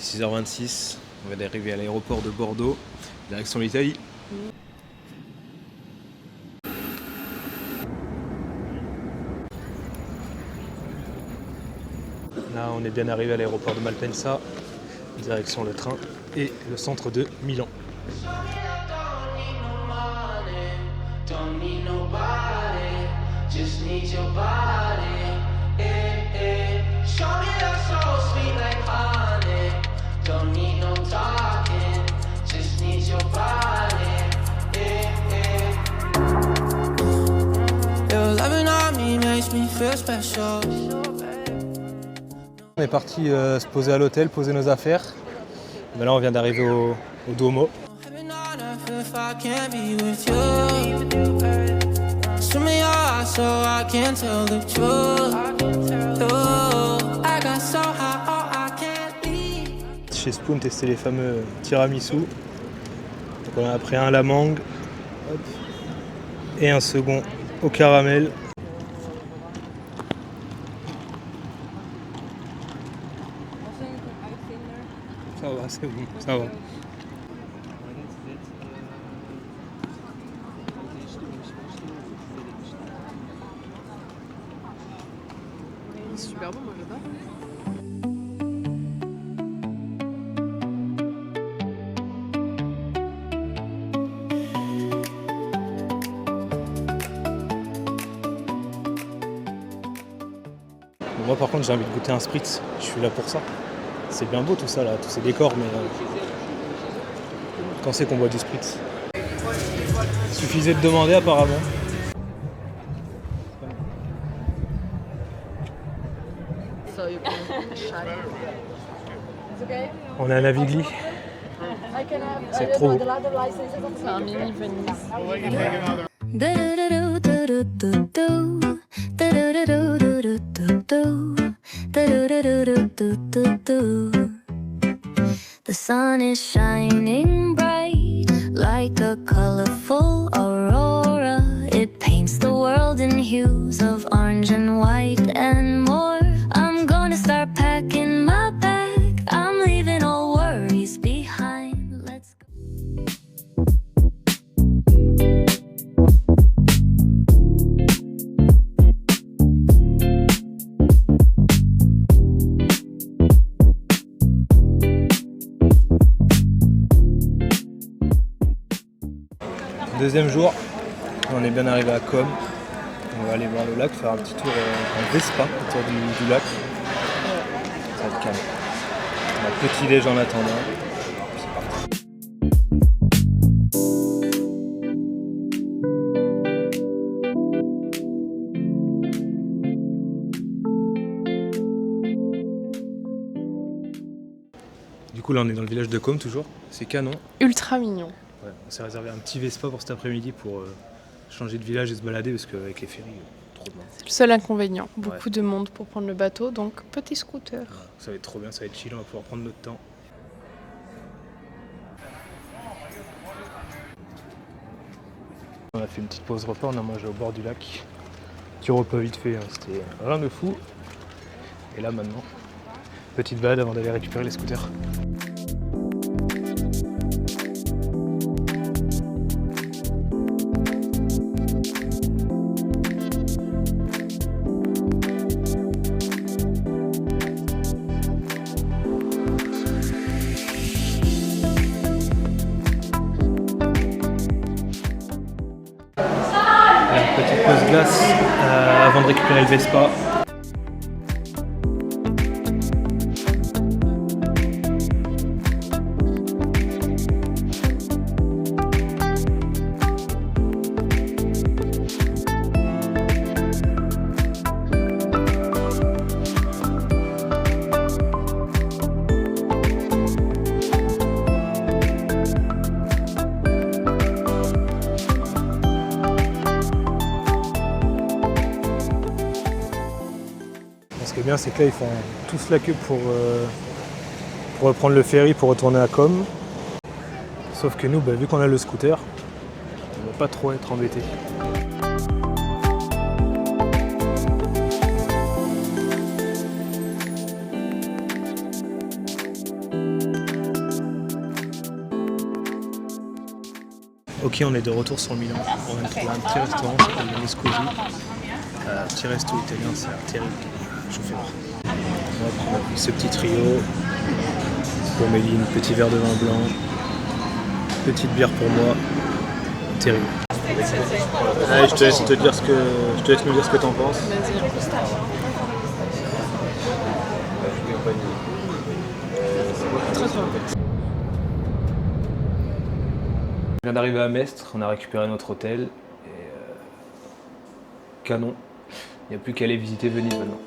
6h26, on va arriver à l'aéroport de Bordeaux, direction l'Italie. Là, on est bien arrivé à l'aéroport de Malpensa, direction le train et le centre de Milan. On est parti se poser à l'hôtel, poser nos affaires. Mais là, on vient d'arriver au Duomo. Chez Spoon, tester les fameux tiramisu. Donc on a pris un à la mangue, hop, et un second au caramel. Ça va, c'est bon, ça va. C'est super bon, moi j'adore. Moi par contre j'ai envie de goûter un spritz, je suis là pour ça. C'est bien beau tout ça là, tous ces décors, mais quand c'est qu'on boit du spritz? Il suffisait de demander apparemment. On est à Navigli. C'est trop beau. C'est un mini Venise. The sun is shining bright like a colorful aurora. It paints the world in hues of orange and white and more. I'm gonna start packing my bag. I'm leaving all worries behind. Let's go. Deuxième jour, on est bien arrivé à Com. On va aller voir le lac, faire un petit tour en Vespa autour du lac. Ça va être calme. On a le petit déj en attendant. C'est parti. Du coup là on est dans le village de Com toujours, c'est canon. Ultra mignon. Ouais, on s'est réservé un petit Vespa pour cet après-midi pour changer de village et se balader parce qu'avec les ferries, trop de monde. C'est le seul inconvénient. Beaucoup de monde pour prendre le bateau, donc petit scooter. Ouais, ça va être trop bien, ça va être chill, on va pouvoir prendre notre temps. On a fait une petite pause repas, on a mangé au bord du lac. Petit repas vite fait, hein, c'était rien de fou. Et là maintenant, petite balade avant d'aller récupérer les scooters. Petite pause glace avant de récupérer le Vespa. Ce qui est bien, c'est que là, ils font tous la queue pour reprendre le ferry pour retourner à Com. Sauf que nous, vu qu'on a le scooter, on va pas trop être embêtés. Ok, on est de retour sur le Milan. On vient de trouver un petit restaurant, ça s'appelle le Mescosi. Petit resto italien, c'est terrible. Je vous fais voir. Hop, on a pris ce petit trio. Pour Méline, petit verre de vin blanc. Petite bière pour moi. Terrible. Allez, je te laisse nous dire ce que t'en penses. On vient d'arriver à Mestre, on a récupéré notre hôtel et canon. Il n'y a plus qu'à aller visiter Venise maintenant.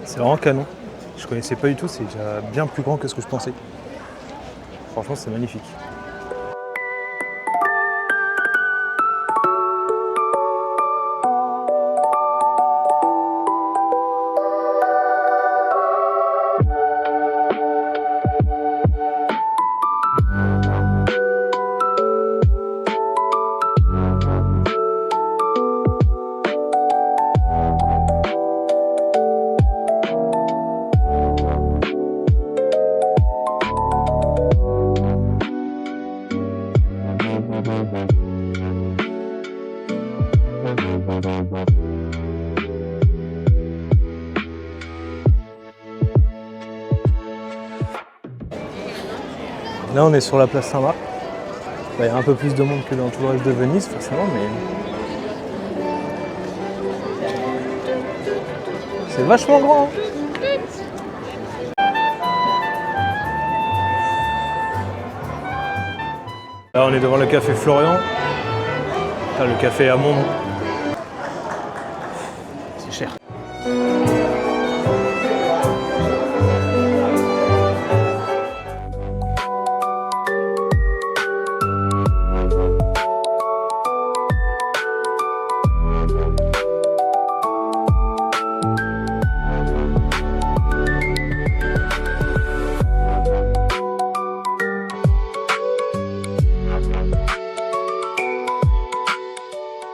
C'est vraiment canon. Je connaissais pas du tout, c'est déjà bien plus grand que ce que je pensais. Franchement, c'est magnifique. Là, on est sur la place Saint-Marc. Il y a un peu plus de monde que dans tout le reste de Venise, forcément, mais c'est vachement grand. Là, on est devant le café Florian. Là, le café à mon nom. C'est cher.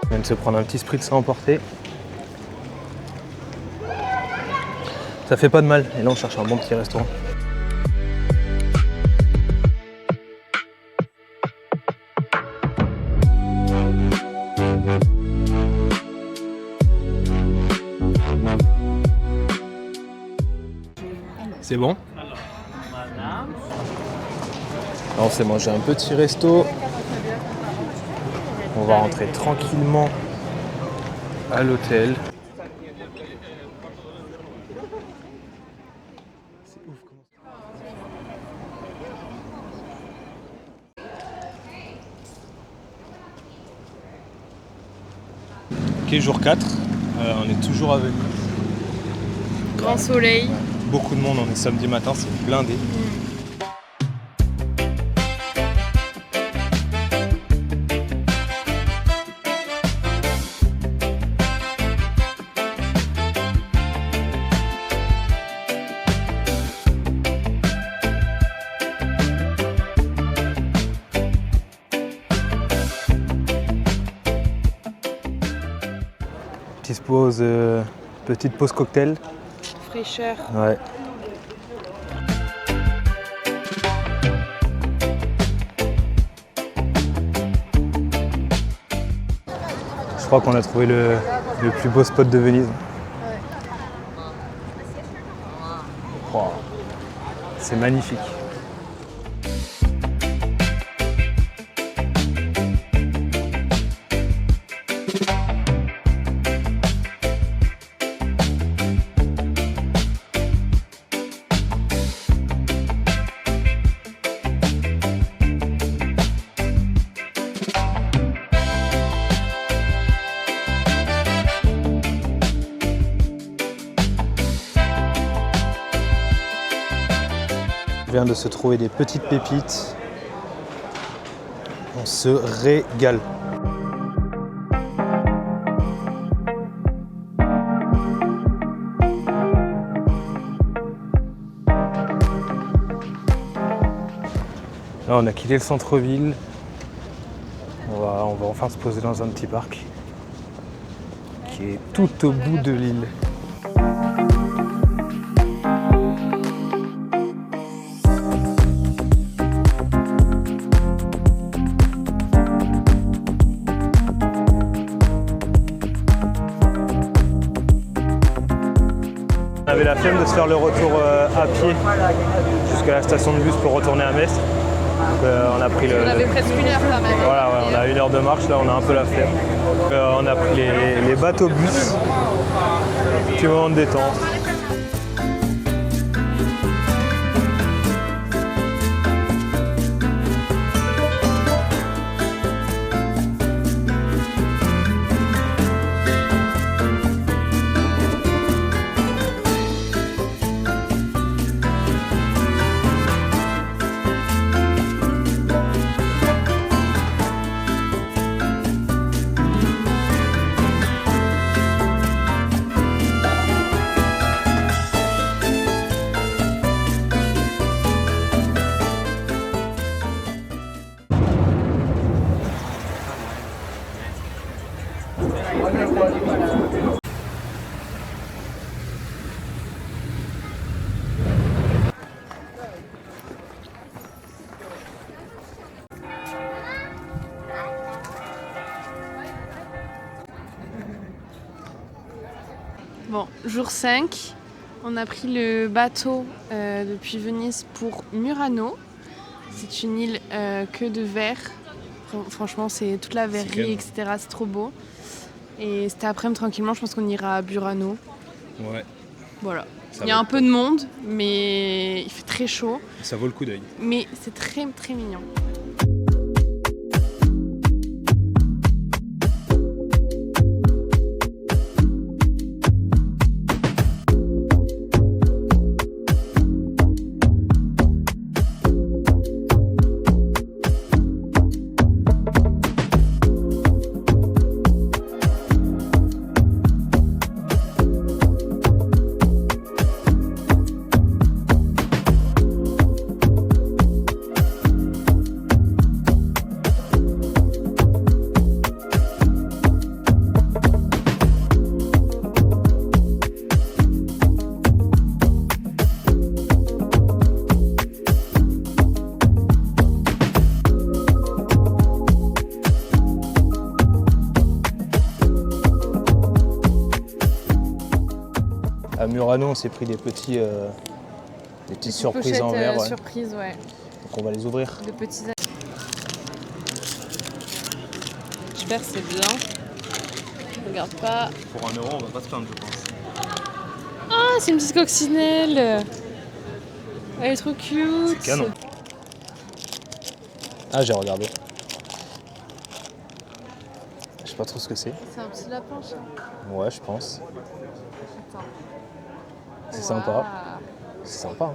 On vient de se prendre un petit spritz à emporter. Ça fait pas de mal. Et là, on cherche un bon petit restaurant. C'est bon? Là, on s'est mangé un petit resto. On va rentrer tranquillement à l'hôtel. C'est ouf comment ça. Ok, jour 4. On est toujours à Venise. Grand soleil. Beaucoup de monde, on est samedi matin, c'est blindé. Petite pause cocktail. Fraîcheur. Ouais. Je crois qu'on a trouvé le plus beau spot de Venise. Wow. C'est magnifique. Il vient de se trouver des petites pépites. On se régale. Là, on a quitté le centre-ville. On va enfin se poser dans un petit parc qui est tout au bout de l'île. On avait la flemme de se faire le retour à pied jusqu'à la station de bus pour retourner à Metz. On a pris On avait presque 1 heure quand même. Voilà, ouais, on a 1 heure de marche, là on a un peu la flemme. On a pris les bateaux-bus. Petit moment de détente. Bon, jour 5, on a pris le bateau depuis Venise pour Murano. C'est une île que de verre. Franchement, c'est toute la verrerie, etc. C'est trop beau. Et cet après-midi, tranquillement, je pense qu'on ira à Burano. Ouais. Voilà. Il y a un peu de monde, mais il fait très chaud. Ça vaut le coup d'œil. Mais c'est très très mignon. À Murano, on s'est pris des petites surprises en verre. Ouais. Surprises, ouais. Donc on va les ouvrir. De petits. J'espère que c'est bien. Regarde pas. Pour 1 euro, on va pas se plaindre, je pense. Ah, c'est une petite coccinelle. Elle est trop cute. C'est canon. Ah, j'ai regardé. Je sais pas trop ce que c'est. C'est un petit lapin, ça. Ouais, je pense. Attends. C'est sympa. C'est sympa, hein.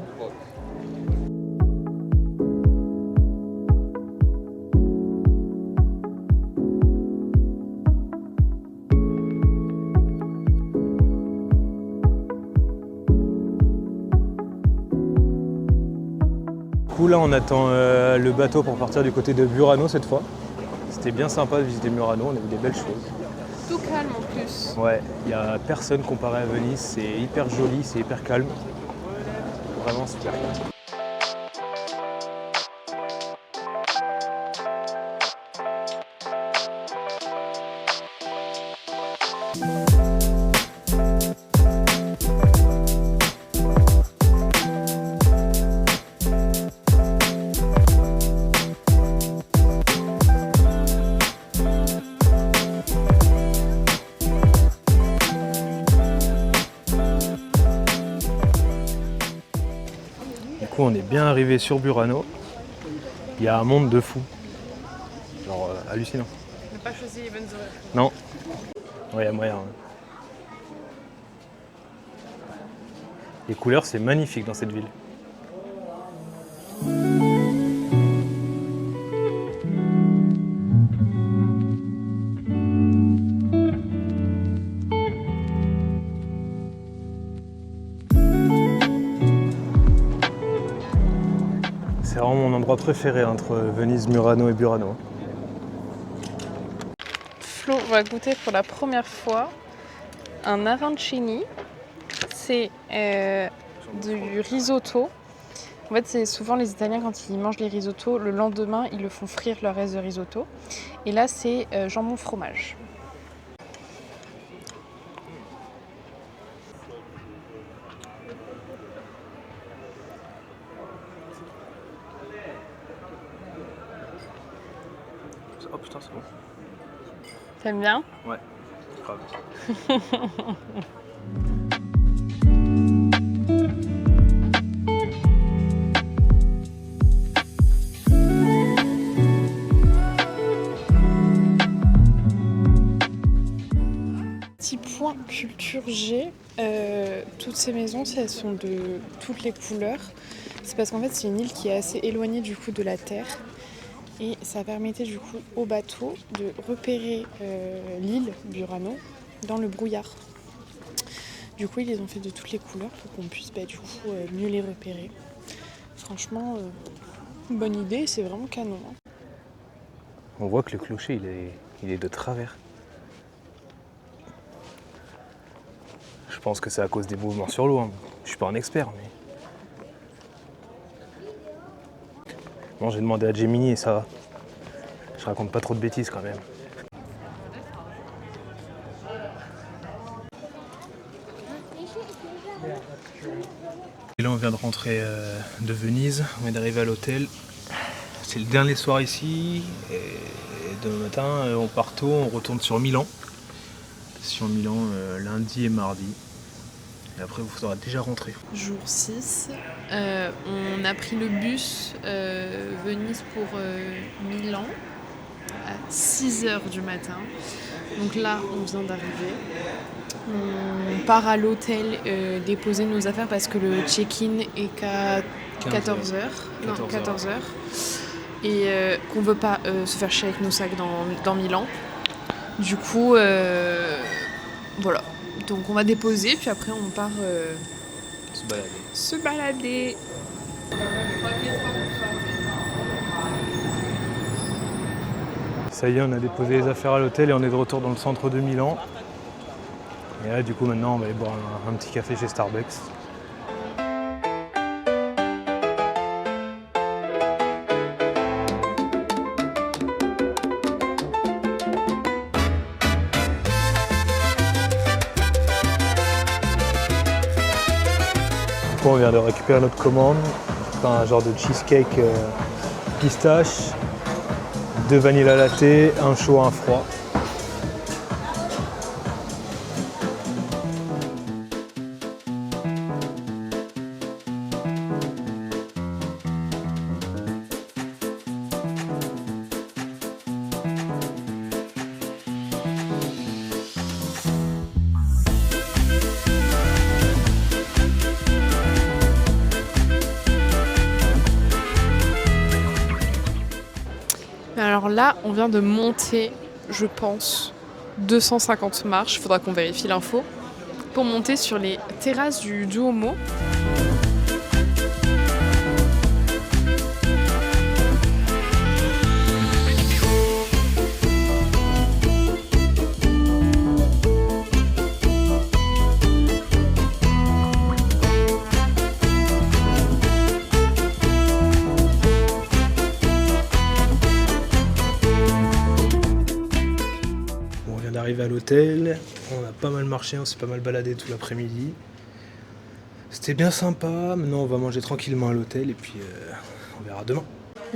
Du coup, là, on attend le bateau pour partir du côté de Burano cette fois. C'était bien sympa de visiter Murano, on a vu des belles choses. Tout calme en plus. Ouais, il n'y a personne comparé à Venise, c'est hyper joli, c'est hyper calme. Vraiment super. Du coup, on est bien arrivé sur Burano. Il y a un monde de fou. Genre hallucinant. On n'a pas choisi les bonnes horaires. Non. Ouais, il y a moyen. Hein. Les couleurs, c'est magnifique dans cette ville. C'est vraiment mon endroit préféré entre Venise, Murano et Burano. Flo va goûter pour la première fois un arancini. C'est du risotto. En fait, c'est souvent les Italiens, quand ils mangent les risottos, le lendemain, ils le font frire le reste de risotto. Et là, c'est jambon fromage. Oh putain, c'est bon. T'aimes bien? Ouais, grave. Petit point culture G, toutes ces maisons, elles sont de toutes les couleurs. C'est parce qu'en fait, c'est une île qui est assez éloignée du coup de la terre. Et ça permettait du coup au bateau de repérer l'île Burano dans le brouillard. Du coup, ils les ont fait de toutes les couleurs pour qu'on puisse du coup mieux les repérer. Franchement, bonne idée, c'est vraiment canon. Hein. On voit que le clocher, il est de travers. Je pense que c'est à cause des mouvements sur l'eau. Hein. Je suis pas un expert, mais... Bon, j'ai demandé à Gemini et ça va. Je raconte pas trop de bêtises quand même. Et là, on vient de rentrer de Venise. On vient d'arriver à l'hôtel. C'est le dernier soir ici. Et demain matin, on part tôt, on retourne sur Milan. Sur Milan, lundi et mardi. Et après, vous serez déjà rentré. Jour 6, on a pris le bus Venise pour Milan à 6h du matin. Donc là, on vient d'arriver. On part à l'hôtel déposer nos affaires parce que le check-in est qu'à 14h. Non, 14h. Et qu'on veut pas se faire chier avec nos sacs dans Milan. Du coup, voilà. Donc on va déposer, puis après on part se balader. Ça y est, on a déposé les affaires à l'hôtel et on est de retour dans le centre de Milan. Et là, du coup, maintenant, on va aller boire un petit café chez Starbucks. On vient de récupérer notre commande, un genre de cheesecake pistache, 2 vanilla latte, un chaud, un froid. Alors là, on vient de monter, je pense, 250 marches, il faudra qu'on vérifie l'info, pour monter sur les terrasses du Duomo. Arrivé à l'hôtel, on a pas mal marché, on s'est pas mal baladé tout l'après-midi. C'était bien sympa, maintenant on va manger tranquillement à l'hôtel et puis on verra demain.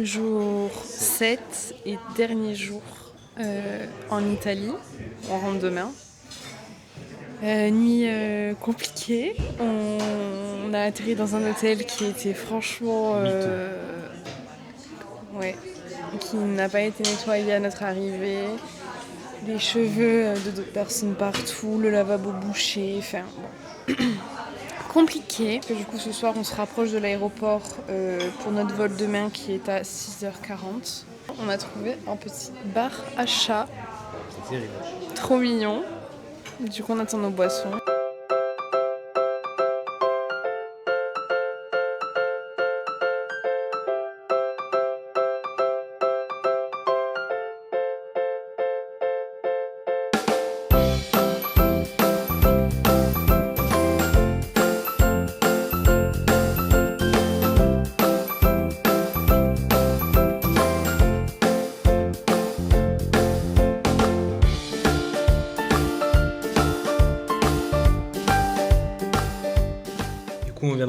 Jour 7 et dernier jour en Italie, on rentre demain. Nuit compliquée, on a atterri dans un hôtel qui était franchement... qui n'a pas été nettoyé à notre arrivée. Des cheveux de d'autres personnes partout, le lavabo bouché, enfin bon. Compliqué. Du coup ce soir on se rapproche de l'aéroport pour notre vol demain qui est à 6h40. On a trouvé un petit bar à chat. C'est terrible. Trop mignon. Du coup on attend nos boissons.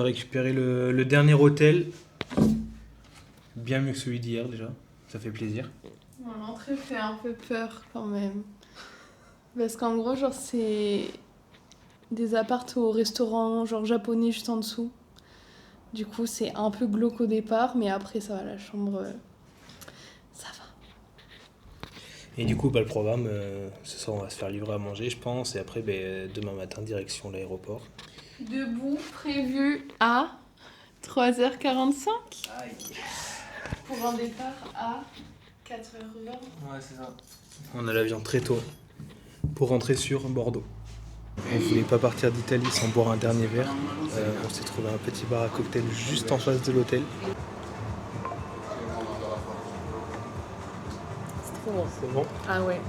récupéré le dernier hôtel. Bien mieux que celui d'hier déjà, ça fait plaisir. Bon, l'entrée fait un peu peur quand même. Parce qu'en gros, genre, c'est des apparts au restaurant, genre japonais juste en dessous. Du coup, c'est un peu glauque au départ, mais après, ça va, la chambre, ça va. Et du coup, le programme, ce soir, on va se faire livrer à manger, je pense. Et après, demain matin, direction l'aéroport. Debout, prévu à 3h45. Aïe. Pour un départ à 4h20. Ouais, c'est ça. On a l'avion très tôt pour rentrer sur Bordeaux. On voulait pas partir d'Italie sans boire un dernier verre. On s'est trouvé un petit bar à cocktail juste en face de l'hôtel. C'est trop bon. C'est bon. Ah ouais.